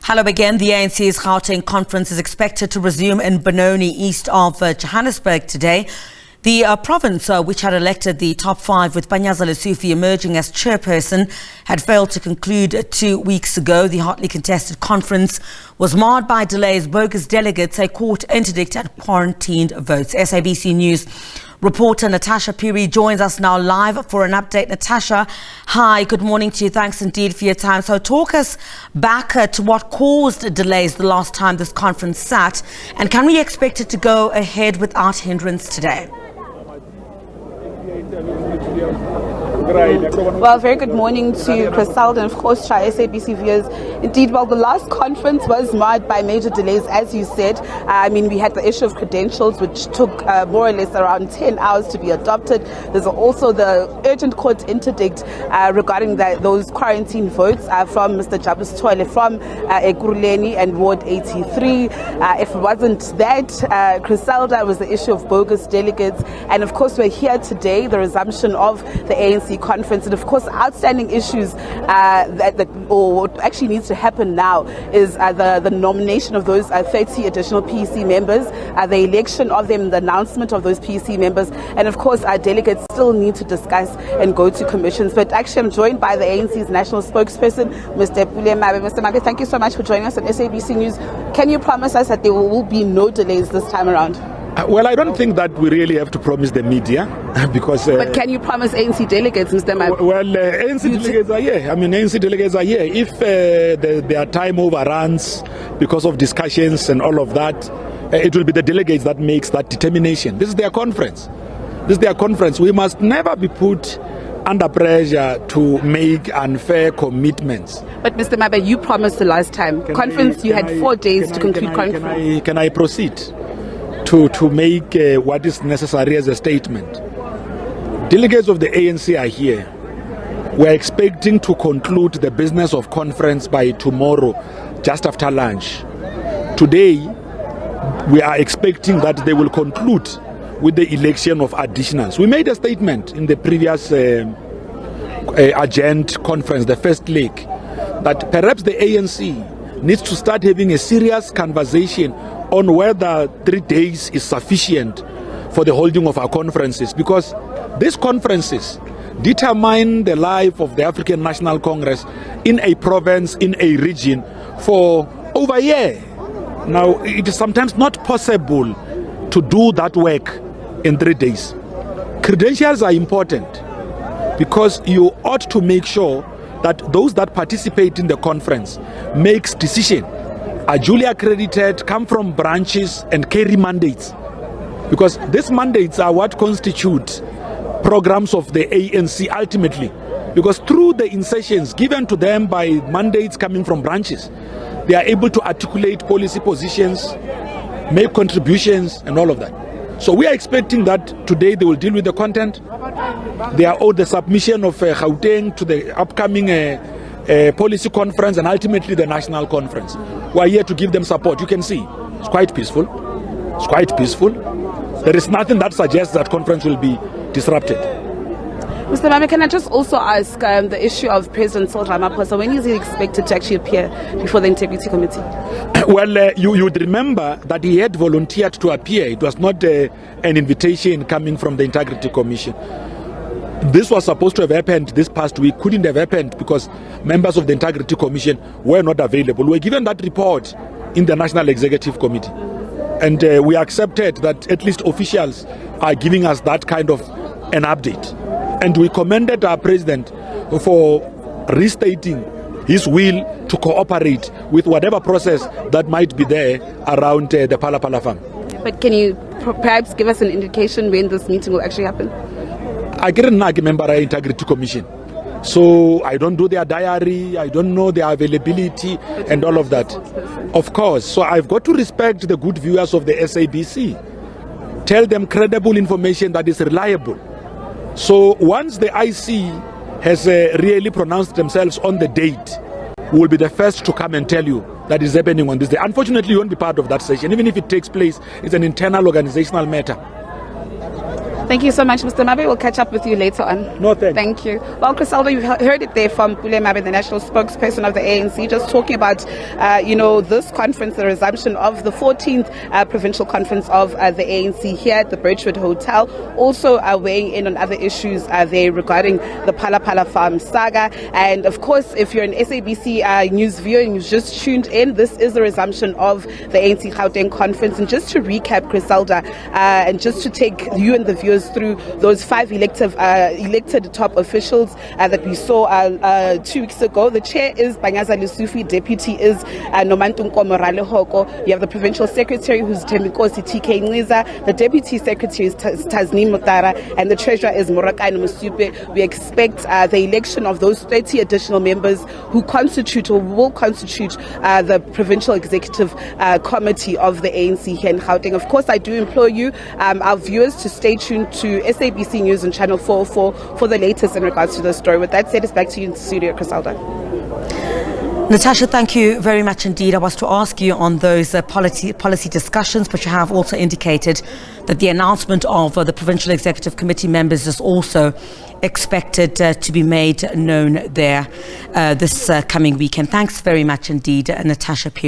Hello again. The ANC's Gauteng conference is expected to resume in Benoni, east of Johannesburg today. The province, which had elected the top five with Panyaza Lesufi emerging as chairperson, had failed to conclude 2 weeks ago. The hotly contested conference was marred by delays, bogus delegates, a court interdict and quarantined votes. SABC News reporter Natasha Phiri joins us now live for an update. Natasha, hi, good morning to you. Thanks indeed for your time. So talk us back to what caused delays the last time this conference sat, and can we expect it to go ahead without hindrance today? Well, very good morning to Criselda and of course to our SABC viewers. Indeed, well, the last conference was marred by major delays, as you said. We had the issue of credentials, which took more or less around 10 hours to be adopted. There's also the urgent court interdict regarding those quarantine votes from Mr. Jabus Toile from Ekurhuleni and Ward 83. If it wasn't that, Criselda, was the issue of bogus delegates. And of course, we're here today, the resumption of the ANC conference, and of course outstanding issues what actually needs to happen now is the nomination of those 30 additional PEC members, the election of them, the announcement of those PEC members, and of course our delegates still need to discuss and go to commissions. But actually I'm joined by the ANC's national spokesperson, Mr. Mabe. Mr. Mabe, thank you so much for joining us on SABC News. Can you promise us that there will be no delays this time around? Well, I don't think that we really have to promise the media because... but can you promise ANC delegates, Mr. Mabe? Well, ANC delegates are here. ANC delegates are here. If their time overruns because of discussions and all of that, it will be the delegates that makes that determination. This is their conference. We must never be put under pressure to make unfair commitments. But Mr. Mabe, you promised the last time. You had 4 days to conclude conference. Can I proceed to make what is necessary as a statement? Delegates of the ANC are here. We're expecting to conclude the business of conference by tomorrow, just after lunch. Today, we are expecting that they will conclude with the election of additionals. We made a statement in the previous agenda conference, the first leg, that perhaps the ANC needs to start having a serious conversation on whether 3 days is sufficient for the holding of our conferences, because these conferences determine the life of the African National Congress in a province, in a region, for over a year. Now, it is sometimes not possible to do that work in 3 days. Credentials are important because you ought to make sure that those that participate in the conference makes decision, are duly accredited, come from branches and carry mandates, because these mandates are what constitute programs of the ANC ultimately, because through the insertions given to them by mandates coming from branches, they are able to articulate policy positions, make contributions and all of that. So we are expecting that today they will deal with the content. They are owed the submission of Gauteng to the upcoming policy conference and ultimately the national conference. We are here to give them support. You can see it's quite peaceful. There is nothing that suggests that conference will be disrupted. Mr. Mabe, can I just also ask the issue of President Cyril Ramaphosa? When is he expected to actually appear before the Integrity Committee? Well, you would remember that he had volunteered to appear. It was not an invitation coming from the Integrity Commission. This was supposed to have happened this past week, couldn't have happened because members of the Integrity Commission were not available. We were given that report in the National Executive Committee, and we accepted that at least officials are giving us that kind of an update. And we commended our president for restating his will to cooperate with whatever process that might be there around the Phala farm. But can you perhaps give us an indication when this meeting will actually happen? I can't remember our Integrity Commission, so I don't do their diary, I don't know their availability and all of that. Of course, so I've got to respect the good viewers of the SABC. Tell them credible information that is reliable. So once the IC has really pronounced themselves on the date, we will be the first to come and tell you that is happening on this day. Unfortunately, you won't be part of that session. Even if it takes place, it's an internal organizational matter. Thank you so much, Mr. Mabe. We'll catch up with you later on. No, thanks. Thank you. Well, Criselda, you heard it there from Pule Mabe, the national spokesperson of the ANC, just talking about, this conference, the resumption of the 14th provincial conference of the ANC here at the Birchwood Hotel. Also weighing in on other issues there regarding the Phala Phala Farm saga. And of course, if you're an SABC news viewer and you've just tuned in, this is the resumption of the ANC Gauteng conference. And just to recap, Criselda, and just to take you and the viewers through those 5 elected top officials that we saw 2 weeks ago. The chair is Panyaza Lesufi, deputy is Nomantunko Morale Hoko. You have the provincial secretary, who's Temikosi TK Ngiza. The deputy secretary is Tasneem Mutara, and the treasurer is Morakani Musupe. We expect the election of those 30 additional members who constitute or will constitute the provincial executive committee of the ANC here in Gauteng. Of course, I do implore you, our viewers, to stay tuned to SABC News and Channel 404 for the latest in regards to the story. With that said, it's back to you in the studio, Criselda. Natasha, thank you very much indeed. I was to ask you on those policy discussions, but you have also indicated that the announcement of the Provincial Executive Committee members is also expected to be made known there this coming weekend. Thanks very much indeed, Natasha Phiri.